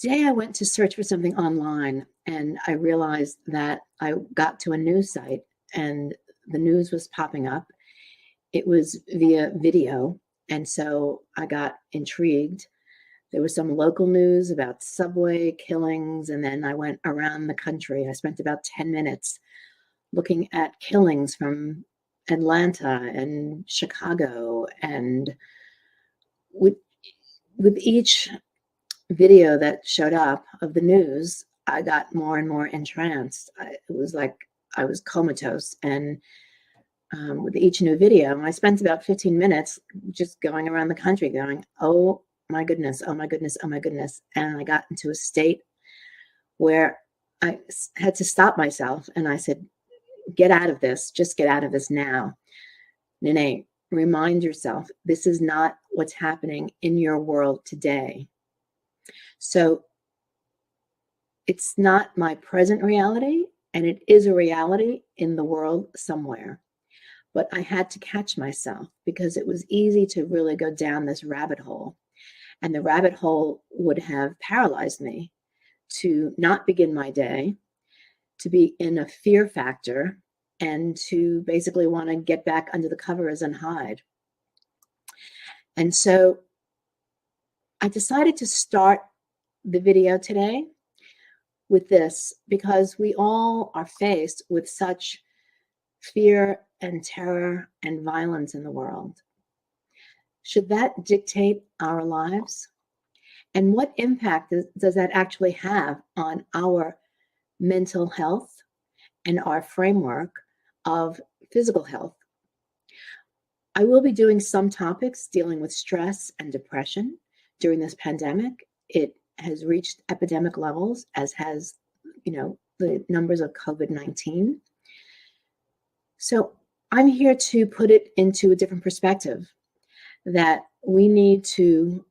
Today I went to search for something online and I realized that I got to a news site and the news was popping up. It was via video. And so I got intrigued. There was some local news about subway killings, and then I went around the country. I spent about 10 minutes looking at killings from Atlanta and Chicago. And with, with each video that showed up of the news, I got more and more entranced. It was like I was comatose. And with each new video, I spent about 15 minutes just going around the country going, oh my goodness, oh my goodness, oh my goodness. And I got into a state where I had to stop myself. And I said, get out of this. Just get out of this now. Nene, remind yourself, this is not what's happening in your world today. So it's not my present reality, and it is a reality in the world somewhere. But I had to catch myself because it was easy to really go down this rabbit hole. And the rabbit hole would have paralyzed me to not begin my day, to be in a fear factor, and to basically want to get back under the covers and hide. And so I decided to start the video today with this because we all are faced with such fear and terror and violence in the world. Should that dictate our lives? And what impact does that actually have on our mental health and our framework of physical health? I will be doing some topics dealing with stress and depression during this pandemic. It has reached epidemic levels, as has, the numbers of COVID-19. So I'm here to put it into a different perspective, that we need to,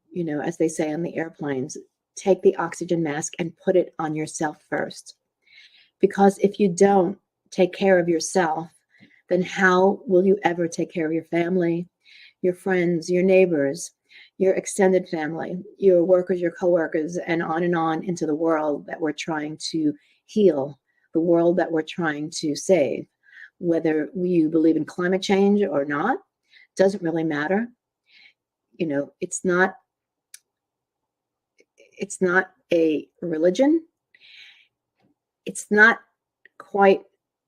as they say on the airplanes, take the oxygen mask and put it on yourself first. Because if you don't take care of yourself, then how will you ever take care of your family, your friends, your neighbors, your extended family, your workers, your coworkers, and on into the world that we're trying to heal, the world that we're trying to save? Whether you believe in climate change or not, doesn't really matter. It's not a religion. It's not quite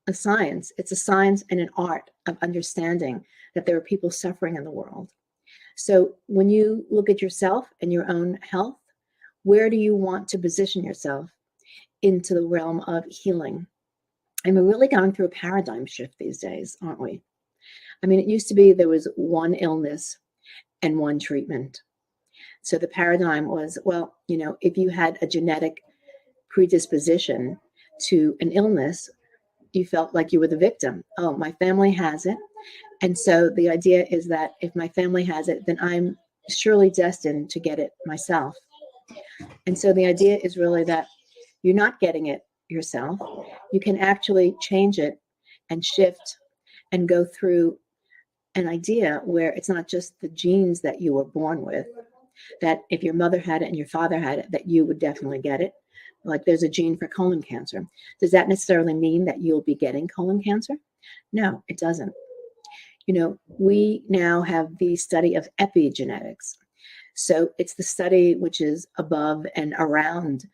a science. It's a science and an art of understanding that there are people suffering in the world. So when you look at yourself and your own health, where do you want to position yourself into the realm of healing? And we're really going through a paradigm shift these days, aren't we? I mean, it used to be there was one illness and one treatment. So the paradigm was, well, if you had a genetic predisposition to an illness, you felt like you were the victim. Oh, my family has it. And so the idea is that if my family has it, then I'm surely destined to get it myself. And so the idea is really that you're not getting it yourself. You can actually change it and shift and go through an idea where it's not just the genes that you were born with, that if your mother had it and your father had it, that you would definitely get it. Like there's a gene for colon cancer. Does that necessarily mean that you'll be getting colon cancer? No, it doesn't. We now have the study of epigenetics. So it's the study which is above and around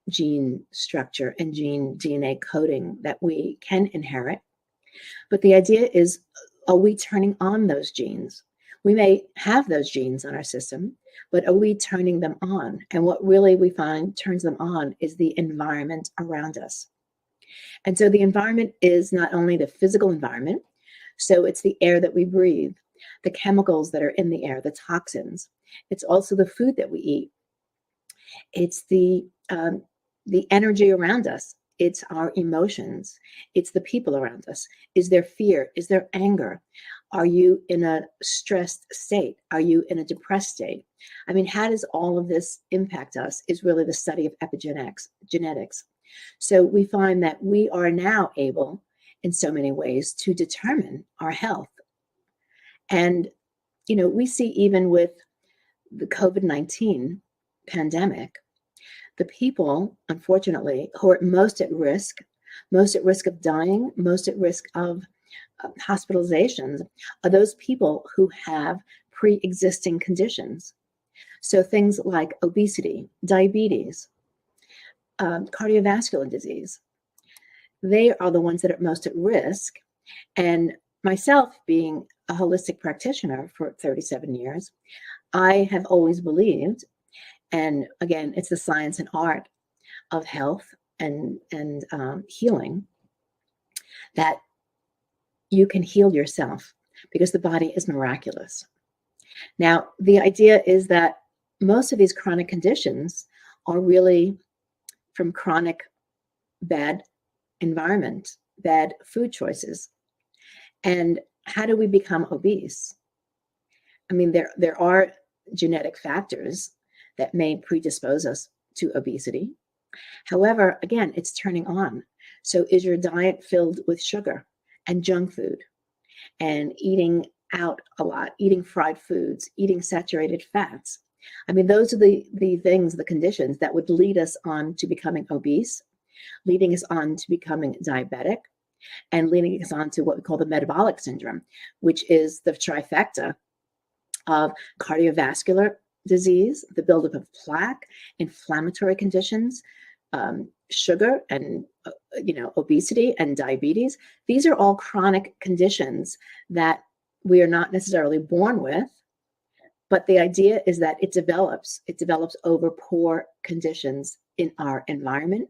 gene structure and gene DNA coding that we can inherit. But the idea is, are we turning on those genes? We may have those genes on our system, but are we turning them on? And what really we find turns them on is the environment around us. And so the environment is not only the physical environment, so it's the air that we breathe, the chemicals that are in the air, the toxins. It's also the food that we eat. It's the energy around us. It's our emotions. It's the people around us. Is there fear? Is there anger? Are you in a stressed state? Are you in a depressed state? I mean, how does all of this impact us is really the study of epigenetics. So we find that we are now able, in so many ways, to determine our health. And, we see even with the COVID-19 pandemic, the people, unfortunately, who are most at risk of dying, most at risk of hospitalizations, are those people who have pre-existing conditions. So things like obesity, diabetes, cardiovascular disease, they are the ones that are most at risk. And myself, being a holistic practitioner for 37 years, I have always believed, and again, it's the science and art of health and healing, that you can heal yourself because the body is miraculous. Now, the idea is that most of these chronic conditions are really from chronic bad environment, bad food choices. And how do we become obese? I mean, there are genetic factors that may predispose us to obesity. However, again, it's turning on. So is your diet filled with sugar and junk food and eating out a lot, eating fried foods, eating saturated fats? I mean, those are the things, the conditions that would lead us on to becoming obese, leading us on to becoming diabetic, and leading us on to what we call the metabolic syndrome, which is the trifecta of cardiovascular disease, the buildup of plaque, inflammatory conditions, sugar, and obesity and diabetes. These are all chronic conditions that we are not necessarily born with, but the idea is that it develops over poor conditions in our environment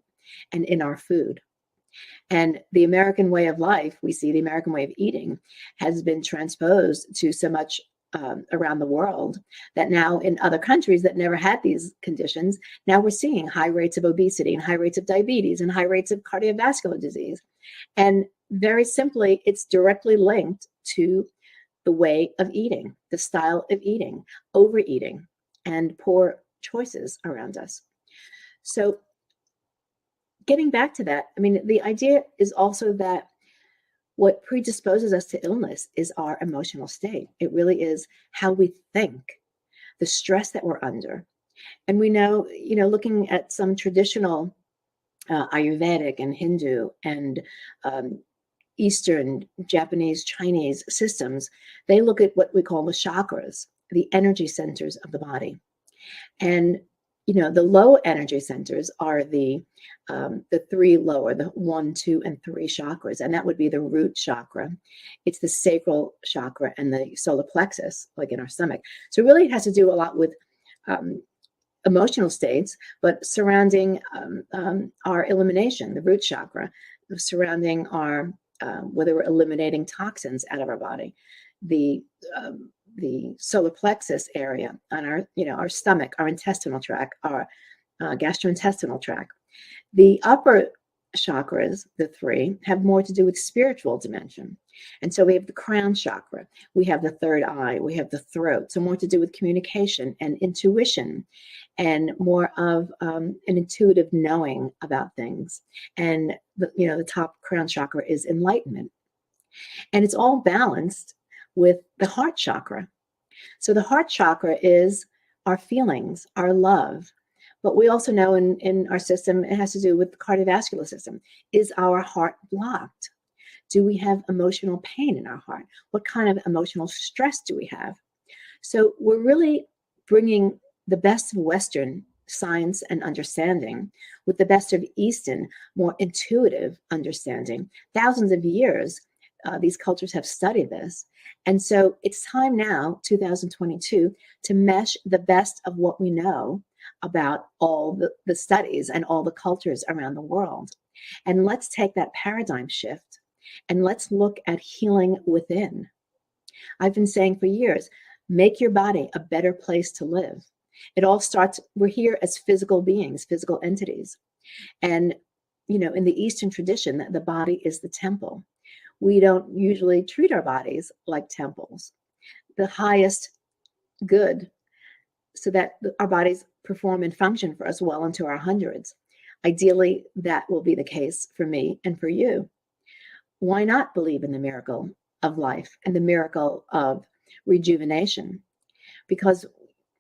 and in our food. And the American way of life, we see the American way of eating, has been transposed to so much around the world that now in other countries that never had these conditions, now we're seeing high rates of obesity and high rates of diabetes and high rates of cardiovascular disease. And very simply, it's directly linked to the way of eating, the style of eating, overeating, and poor choices around us. So getting back to that, I mean, the idea is also that what predisposes us to illness is our emotional state. It really is how we think, the stress that we're under. And we know, looking at some traditional Ayurvedic and Hindu and Eastern, Japanese, Chinese systems, they look at what we call the chakras, the energy centers of the body. And the low energy centers are the three lower, the 1, 2, and 3 chakras, and that would be the root chakra. It's the sacral chakra and the solar plexus, like in our stomach. So really, it has to do a lot with emotional states, but surrounding our elimination, the root chakra, surrounding our whether we're eliminating toxins out of our body, the solar plexus area on our stomach, our intestinal tract, our gastrointestinal tract. The upper chakras, the 3, have more to do with spiritual dimension. And so we have the crown chakra, we have the third eye, we have the throat. So more to do with communication and intuition, and more of an intuitive knowing about things. And the top crown chakra is enlightenment. And it's all balanced with the heart chakra. So the heart chakra is our feelings, our love. But we also know in our system, it has to do with the cardiovascular system. Is our heart blocked? Do we have emotional pain in our heart? What kind of emotional stress do we have? So we're really bringing the best of Western science and understanding with the best of Eastern, more intuitive understanding. Thousands of years, these cultures have studied this. And so it's time now, 2022, to mesh the best of what we know about all the studies and all the cultures around the world. And let's take that paradigm shift and let's look at healing within. I've been saying for years, make your body a better place to live. It all starts, we're here as physical beings, physical entities. And, in the Eastern tradition, the body is the temple. We don't usually treat our bodies like temples. The highest good, so that our bodies perform and function for us well into our hundreds. Ideally, that will be the case for me and for you. Why not believe in the miracle of life and the miracle of rejuvenation? Because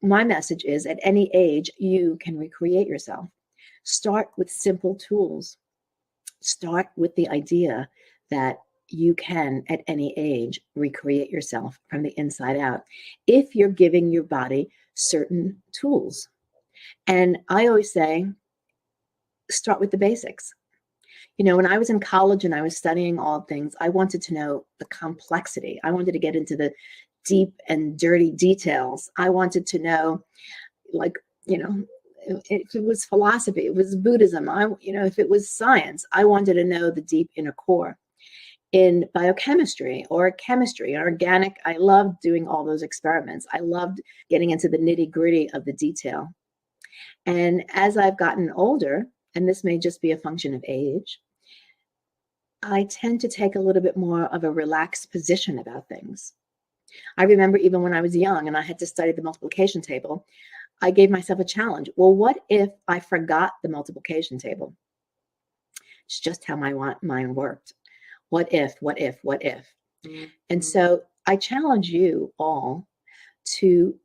my message is, at any age, you can recreate yourself. Start with simple tools. Start with the idea that you can, at any age, recreate yourself from the inside out if you're giving your body certain tools. And I always say, start with the basics. When I was in college and I was studying all things, I wanted to know the complexity. I wanted to get into the deep and dirty details. I wanted to know, like, if it was philosophy, it was Buddhism, if it was science, I wanted to know the deep inner core. In biochemistry or chemistry or organic, I loved doing all those experiments. I loved getting into the nitty-gritty of the detail. And as I've gotten older, and this may just be a function of age, I tend to take a little bit more of a relaxed position about things. I remember even when I was young and I had to study the multiplication table, I gave myself a challenge. Well, what if I forgot the multiplication table? It's just how my mind worked. What if? Mm-hmm. And so I challenge you all to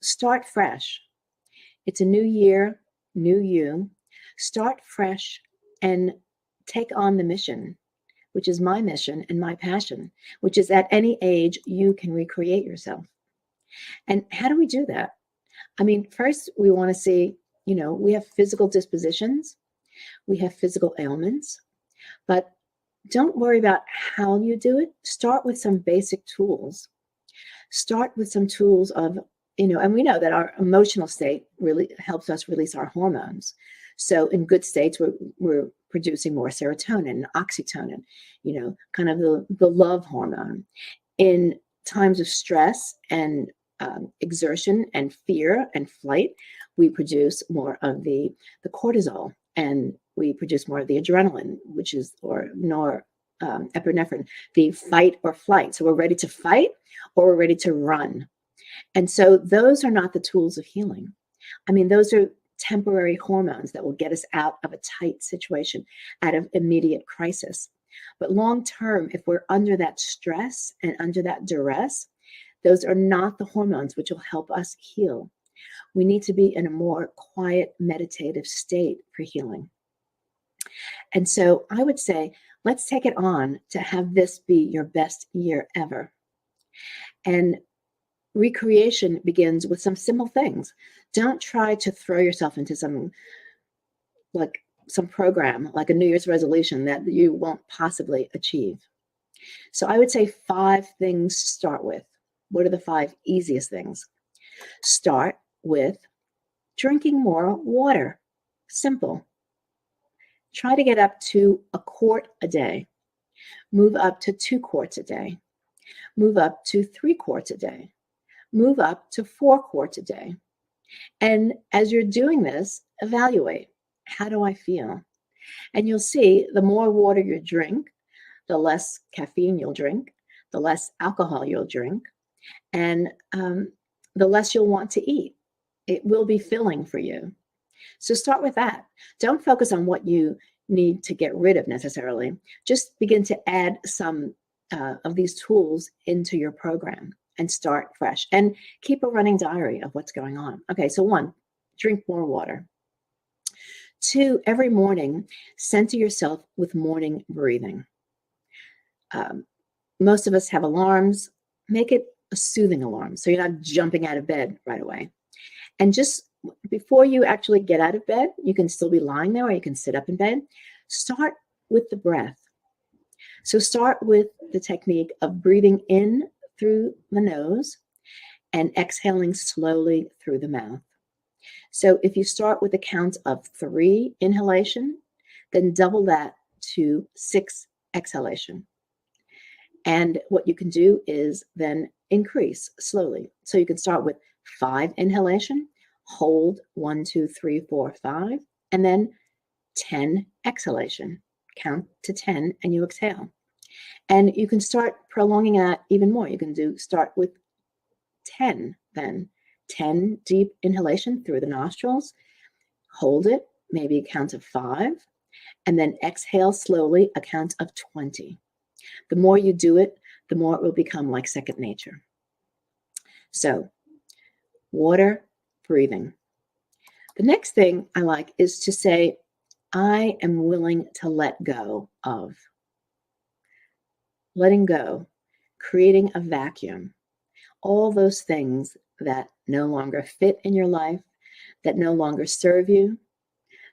start fresh. It's a new year, new you. Start fresh and take on the mission, which is my mission and my passion, which is at any age you can recreate yourself. And how do we do that? I mean, first we want to see, we have physical dispositions, we have physical ailments, but don't worry about how you do it. Start with some basic tools. Start with some tools of, and we know that our emotional state really helps us release our hormones. So in good states, we're producing more serotonin, oxytocin, kind of the love hormone. In times of stress and exertion and fear and flight, we produce more of the cortisol, and we produce more of the adrenaline, which is, or norepinephrine, the fight or flight. So we're ready to fight or we're ready to run. And so those are not the tools of healing. I mean, those are temporary hormones that will get us out of a tight situation, out of immediate crisis. But long term, if we're under that stress and under that duress, those are not the hormones which will help us heal. We need to be in a more quiet, meditative state for healing. And so I would say, let's take it on to have this be your best year ever. And recreation begins with some simple things. Don't try to throw yourself into some program, like a New Year's resolution that you won't possibly achieve. So I would say 5 things to start with. What are the 5 easiest things? Start with drinking more water. Simple. Try to get up to 1 quart a day. Move up to 2 quarts a day. Move up to 3 quarts a day. Move up to 4 quarts a day. And as you're doing this, evaluate, how do I feel? And you'll see the more water you drink, the less caffeine you'll drink, the less alcohol you'll drink, and the less you'll want to eat. It will be filling for you. So start with that. Don't focus on what you need to get rid of necessarily. Just begin to add some of these tools into your program and start fresh. And keep a running diary of what's going on. Okay, so 1, drink more water. 2, every morning, center yourself with morning breathing. Most of us have alarms. Make it a soothing alarm so you're not jumping out of bed right away. And just before you actually get out of bed, you can still be lying there or you can sit up in bed. Start with the breath. So start with the technique of breathing in through the nose and exhaling slowly through the mouth. So if you start with a count of 3 inhalation, then double that to 6 exhalation. And what you can do is then increase slowly. So you can start with 5 inhalation, hold 1, 2, 3, 4, 5, and then 10 exhalation. Count to 10 and you exhale. And you can start prolonging that even more. You can start with 10, then 10 deep inhalation through the nostrils, hold it, maybe a count of 5, and then exhale slowly, a count of 20. The more you do it, the more it will become like second nature. So, water, breathing. The next thing I like is to say, I am willing to let go of. Letting go, creating a vacuum, all those things that no longer fit in your life, that no longer serve you,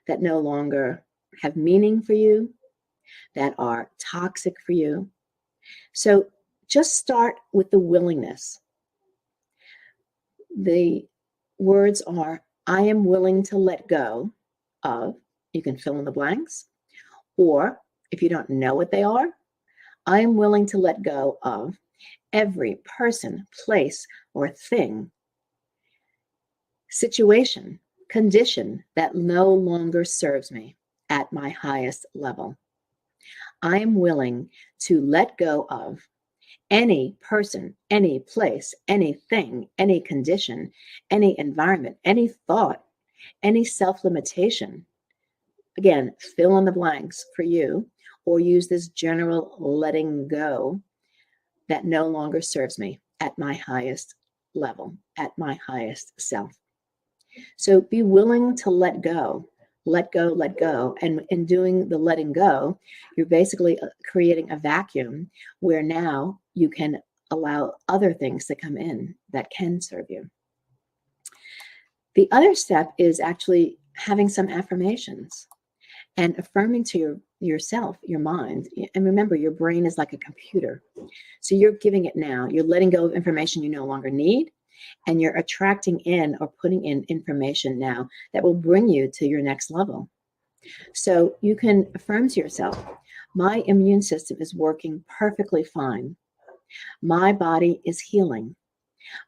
that no longer have meaning for you, that are toxic for you. So just start with the willingness. The words are, I am willing to let go of, you can fill in the blanks, or if you don't know what they are, I am willing to let go of every person, place, or thing, situation, condition that no longer serves me at my highest level. I am willing to let go of any person, any place, anything, any condition, any environment, any thought, any self-limitation. Again, fill in the blanks for you, or use this general letting go that no longer serves me at my highest level, at my highest self. So be willing to let go, let go, let go. And in doing the letting go, you're basically creating a vacuum where now you can allow other things to come in that can serve you. The other step is actually having some affirmations and affirming to yourself, your mind. And remember, your brain is like a computer. So you're giving it now. You're letting go of information you no longer need, and you're attracting in or putting in information now that will bring you to your next level. So you can affirm to yourself, my immune system is working perfectly fine. My body is healing.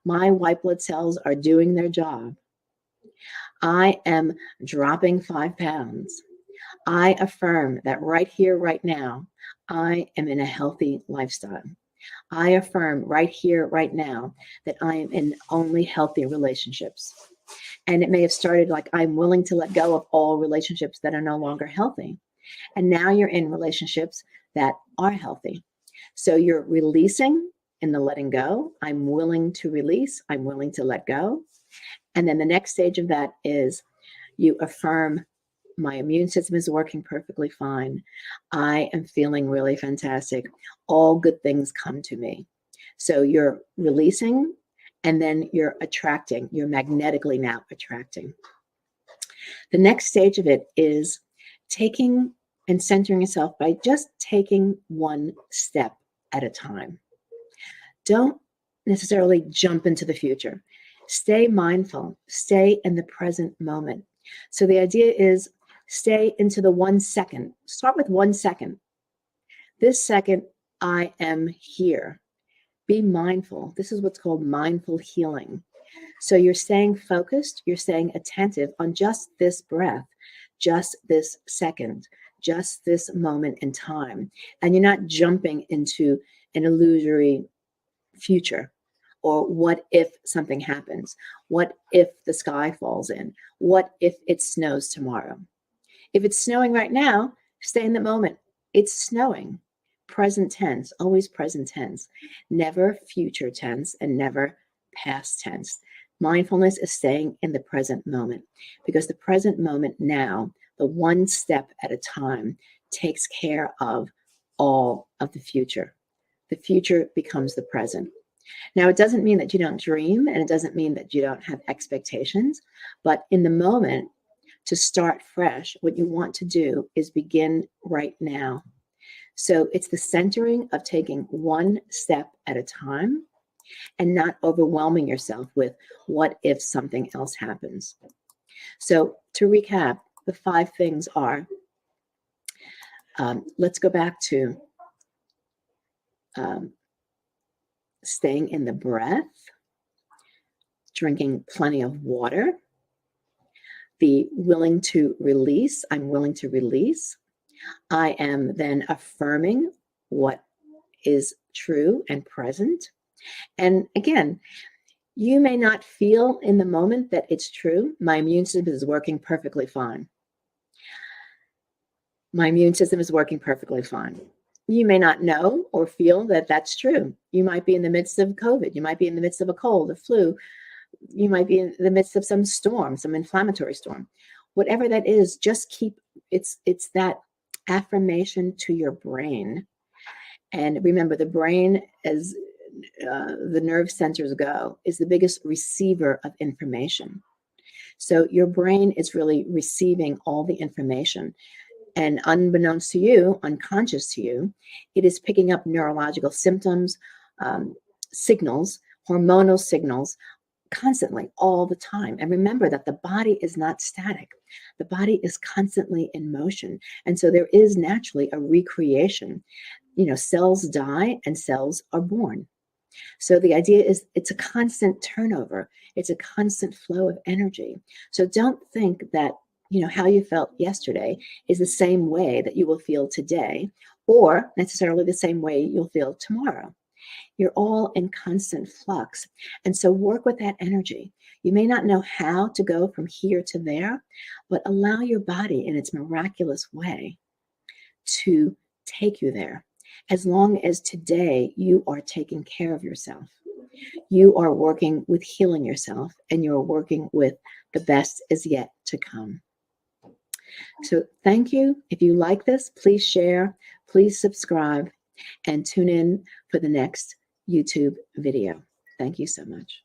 My white blood cells are doing their job. I am dropping 5 pounds. I affirm that right here, right now, I am in a healthy lifestyle. I affirm right here, right now, that I am in only healthy relationships. And it may have started like, I'm willing to let go of all relationships that are no longer healthy. And now you're in relationships that are healthy. So you're releasing in the letting go. I'm willing to release. I'm willing to let go. And then the next stage of that is you affirm, my immune system is working perfectly fine. I am feeling really fantastic. All good things come to me. So you're releasing, and then you're attracting. You're magnetically now attracting. The next stage of it is taking and centering yourself by just taking one step at a time. Don't necessarily jump into the future. Stay mindful. Stay in the present moment. So the idea is, stay into the 1 second. Start with 1 second. This second, I am here. Be mindful. This is what's called mindful healing. So you're staying focused, you're staying attentive on just this breath, just this second, just this moment in time. And you're not jumping into an illusory future. Or what if something happens? What if the sky falls in? What if it snows tomorrow? If it's snowing right now, stay in the moment. It's snowing. Present tense, always present tense, never future tense, and never past tense. Mindfulness is staying in the present moment, because the present moment now, the one step at a time, takes care of all of the future. The future becomes the present. Now, it doesn't mean that you don't dream, and it doesn't mean that you don't have expectations, but in the moment, to start fresh, what you want to do is begin right now. So it's the centering of taking one step at a time and not overwhelming yourself with what if something else happens. So to recap, the 5 things are, let's go back to staying in the breath, drinking plenty of water, be willing to release. I'm willing to release. I am then affirming what is true and present. And again, you may not feel in the moment that it's true. My immune system is working perfectly fine. My immune system is working perfectly fine. You may not know or feel that that's true. You might be in the midst of COVID. You might be in the midst of a cold, a flu. You might be in the midst of some storm, some inflammatory storm. Whatever that is, just keep it's that affirmation to your brain. And remember, the brain, as the nerve centers go, is the biggest receiver of information. So your brain is really receiving all the information. And unbeknownst to you, unconscious to you, it is picking up neurological symptoms, signals, hormonal signals, constantly, all the time. And remember that the body is not static. The body is constantly in motion. And so there is naturally a recreation. Cells die and cells are born. So the idea is it's a constant turnover. It's a constant flow of energy. So don't think that, how you felt yesterday is the same way that you will feel today, or necessarily the same way you'll feel tomorrow. You're all in constant flux. And so work with that energy. You may not know how to go from here to there, but allow your body in its miraculous way to take you there. As long as today you are taking care of yourself, you are working with healing yourself, and you're working with the best is yet to come. So thank you. If you like this, please share, please subscribe, and tune in for the next YouTube video. Thank you so much.